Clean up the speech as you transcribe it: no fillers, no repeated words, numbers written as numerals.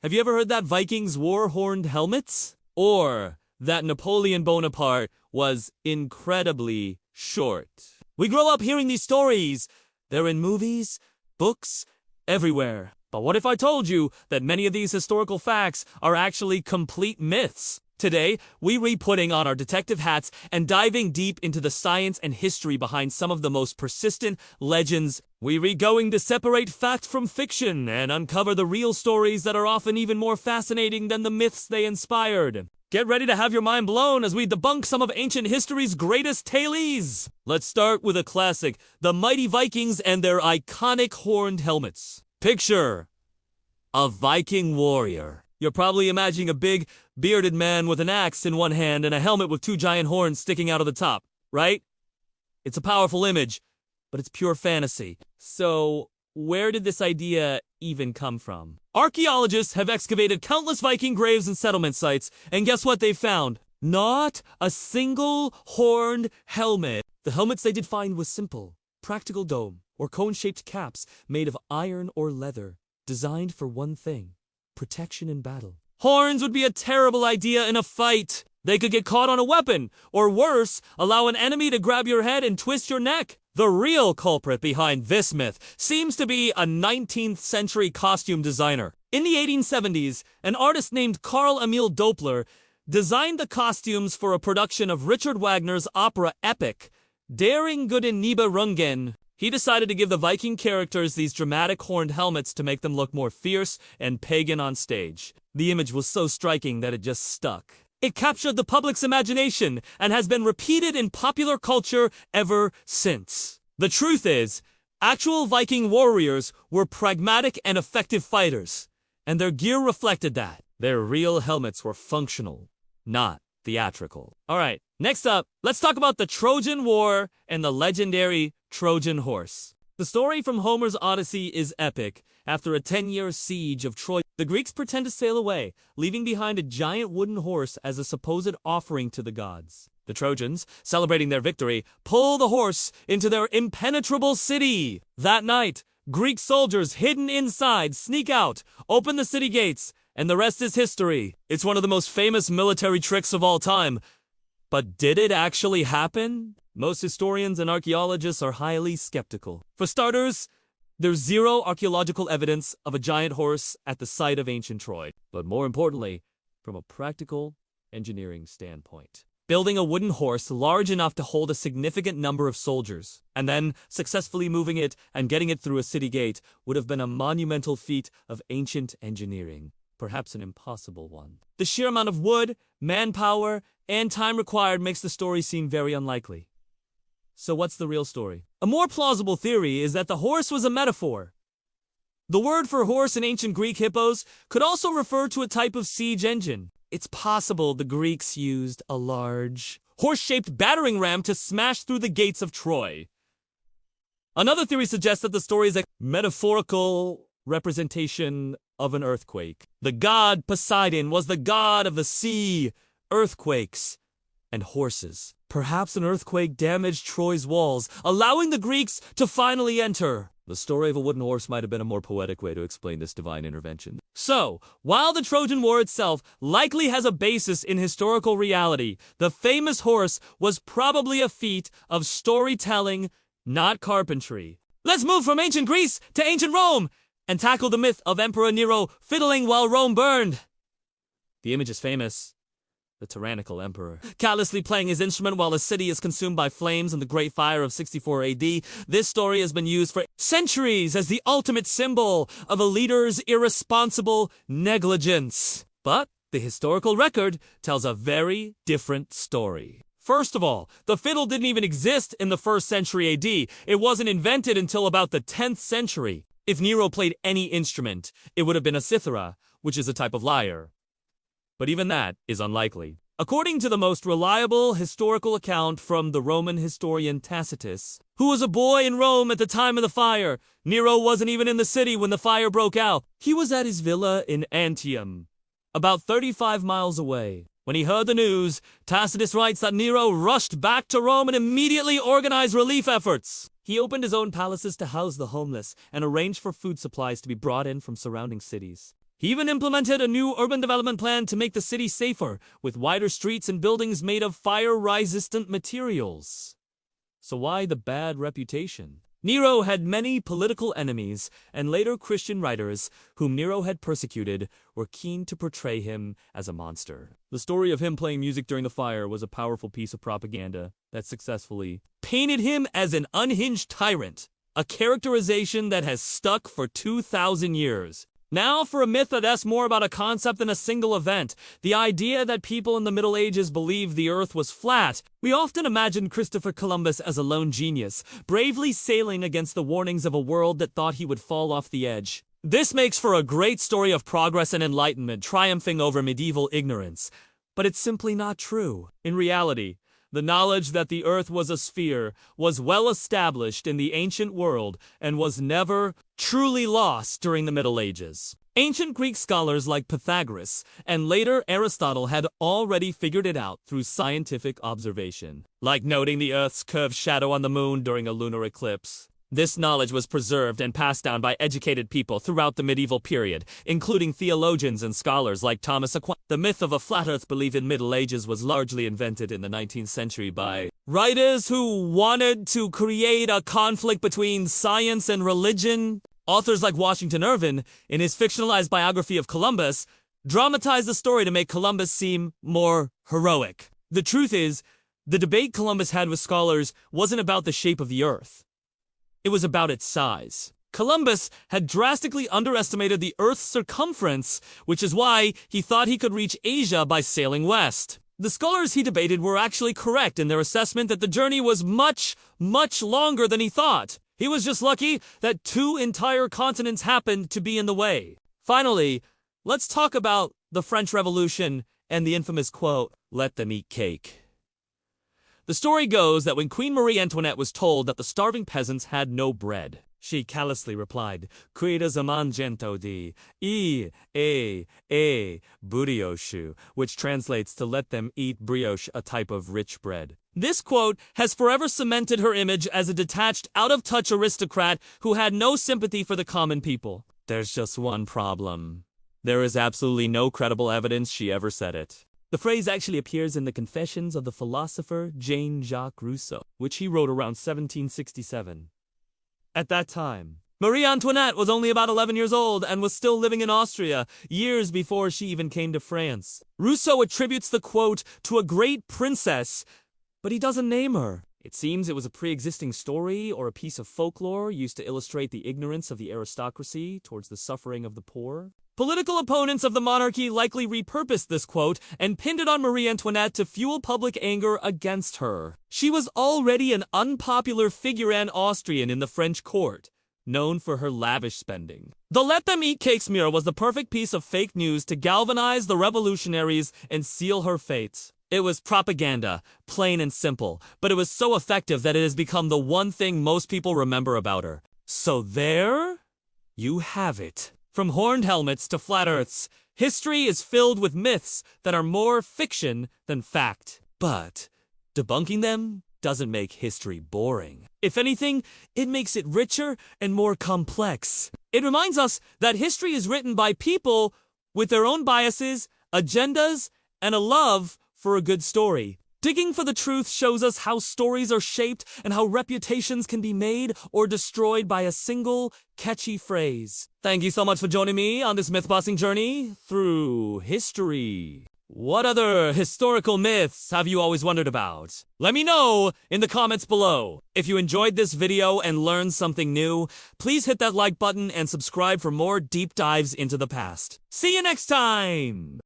Have you ever heard that Vikings wore horned helmets? Or that Napoleon Bonaparte was incredibly short? We grow up hearing these stories. They're in movies, books, everywhere. But what if I told you that many of these historical facts are actually complete myths? Today, we re-putting on our detective hats and diving deep into the science and history behind some of the most persistent legends. We re-going to separate fact from fiction and uncover the real stories that are often even more fascinating than the myths they inspired. Get ready to have your mind blown as we debunk some of ancient history's greatest tales. Let's start with a classic, the mighty Vikings and their iconic horned helmets. Picture a Viking warrior. You're probably imagining a big, bearded man with an axe in one hand and a helmet with two giant horns sticking out of the top, right? It's a powerful image, but it's pure fantasy. So, where did this idea even come from? Archaeologists have excavated countless Viking graves and settlement sites, and guess what they found? Not a single horned helmet. The helmets they did find was simple, practical dome or cone-shaped caps made of iron or leather, designed for one thing: protection in battle. Horns would be a terrible idea in a fight. They could get caught on a weapon, or worse, allow an enemy to grab your head and twist your neck. The real culprit behind this myth seems to be a 19th century costume designer. In the 1870s, an artist named Karl Emil Doppler designed the costumes for a production of Richard Wagner's opera epic, Der Guten Nibelungen. He decided to give the Viking characters these dramatic horned helmets to make them look more fierce and pagan on stage. The image was so striking that it just stuck. It captured the public's imagination and has been repeated in popular culture ever since. The truth is, actual Viking warriors were pragmatic and effective fighters, and their gear reflected that. Their real helmets were functional, not theatrical. Alright, next up, let's talk about the Trojan War and the legendary Trojan horse. The story from Homer's Odyssey is epic. After a 10-year siege of Troy, the Greeks pretend to sail away, leaving behind a giant wooden horse as a supposed offering to the gods. The Trojans, celebrating their victory, pull the horse into their impenetrable city. That night, Greek soldiers hidden inside sneak out, open the city gates, and the rest is history. It's one of the most famous military tricks of all time. But did it actually happen? Most historians and archaeologists are highly skeptical. For starters, there's zero archaeological evidence of a giant horse at the site of ancient Troy. But more importantly, from a practical engineering standpoint, building a wooden horse large enough to hold a significant number of soldiers, and then successfully moving it and getting it through a city gate would have been a monumental feat of ancient engineering, perhaps an impossible one. The sheer amount of wood, manpower, and time required makes the story seem very unlikely. So what's the real story? A more plausible theory is that the horse was a metaphor. The word for horse in ancient Greek hippos could also refer to a type of siege engine. It's possible the Greeks used a large, horse-shaped battering ram to smash through the gates of Troy. Another theory suggests that the story is a metaphorical representation of an earthquake. The god Poseidon was the god of the sea, earthquakes, and horses. Perhaps an earthquake damaged Troy's walls, allowing the Greeks to finally enter. The story of a wooden horse might have been a more poetic way to explain this divine intervention. So, while the Trojan War itself likely has a basis in historical reality, the famous horse was probably a feat of storytelling, not carpentry. Let's move from ancient Greece to ancient Rome and tackle the myth of Emperor Nero fiddling while Rome burned. The image is famous. The tyrannical emperor, callously playing his instrument while a city is consumed by flames in the Great Fire of 64 AD. This story has been used for centuries as the ultimate symbol of a leader's irresponsible negligence. But the historical record tells a very different story. First of all, the fiddle didn't even exist in the 1st century AD. It wasn't invented until about the 10th century. If Nero played any instrument, it would have been a cithara, which is a type of lyre. But even that is unlikely. According to the most reliable historical account from the Roman historian Tacitus, who was a boy in Rome at the time of the fire, Nero wasn't even in the city when the fire broke out. He was at his villa in Antium, about 35 miles away. When he heard the news, Tacitus writes that Nero rushed back to Rome and immediately organized relief efforts. He opened his own palaces to house the homeless and arranged for food supplies to be brought in from surrounding cities. He even implemented a new urban development plan to make the city safer, with wider streets and buildings made of fire-resistant materials. So why the bad reputation? Nero had many political enemies, and later Christian writers, whom Nero had persecuted, were keen to portray him as a monster. The story of him playing music during the fire was a powerful piece of propaganda that successfully painted him as an unhinged tyrant, a characterization that has stuck for 2,000 years. Now for a myth that's more about a concept than a single event, the idea that people in the Middle Ages believed the Earth was flat. We often imagine Christopher Columbus as a lone genius, bravely sailing against the warnings of a world that thought he would fall off the edge. This makes for a great story of progress and enlightenment triumphing over medieval ignorance. But it's simply not true. In reality, the knowledge that the Earth was a sphere was well established in the ancient world and was never truly lost during the Middle Ages. Ancient Greek scholars like Pythagoras and later Aristotle had already figured it out through scientific observation, like noting the Earth's curved shadow on the moon during a lunar eclipse. This knowledge was preserved and passed down by educated people throughout the medieval period, including theologians and scholars like Thomas Aquinas. The myth of a flat earth belief in Middle Ages was largely invented in the 19th century by writers who wanted to create a conflict between science and religion. Authors like Washington Irving, in his fictionalized biography of Columbus, dramatized the story to make Columbus seem more heroic. The truth is, the debate Columbus had with scholars wasn't about the shape of the Earth. It was about its size. Columbus had drastically underestimated the Earth's circumference, which is why he thought he could reach Asia by sailing west. The scholars he debated were actually correct in their assessment that the journey was much, much longer than he thought. He was just lucky that 2 entire continents happened to be in the way. Finally, let's talk about the French Revolution and the infamous quote, "Let them eat cake." The story goes that when Queen Marie Antoinette was told that the starving peasants had no bread, she callously replied, "Quid mangiento di brioche," which translates to "let them eat brioche," a type of rich bread. This quote has forever cemented her image as a detached, out-of-touch aristocrat who had no sympathy for the common people. There's just one problem. There is absolutely no credible evidence she ever said it. The phrase actually appears in the Confessions of the philosopher Jean-Jacques Rousseau, which he wrote around 1767. At that time, Marie Antoinette was only about 11 years old and was still living in Austria, years before she even came to France. Rousseau attributes the quote to a great princess, but he doesn't name her. It seems it was a pre-existing story or a piece of folklore used to illustrate the ignorance of the aristocracy towards the suffering of the poor. Political opponents of the monarchy likely repurposed this quote and pinned it on Marie Antoinette to fuel public anger against her. She was already an unpopular figure and Austrian in the French court, known for her lavish spending. The "let them eat cake" smear was the perfect piece of fake news to galvanize the revolutionaries and seal her fate. It was propaganda, plain and simple, but it was so effective that it has become the one thing most people remember about her. So there you have it. From horned helmets to flat earths, history is filled with myths that are more fiction than fact. But debunking them doesn't make history boring. If anything, it makes it richer and more complex. It reminds us that history is written by people with their own biases, agendas, and a love for a good story. Digging for the truth shows us how stories are shaped and how reputations can be made or destroyed by a single catchy phrase. Thank you so much for joining me on this myth-busting journey through history. What other historical myths have you always wondered about? Let me know in the comments below. If you enjoyed this video and learned something new, please hit that like button and subscribe for more deep dives into the past. See you next time!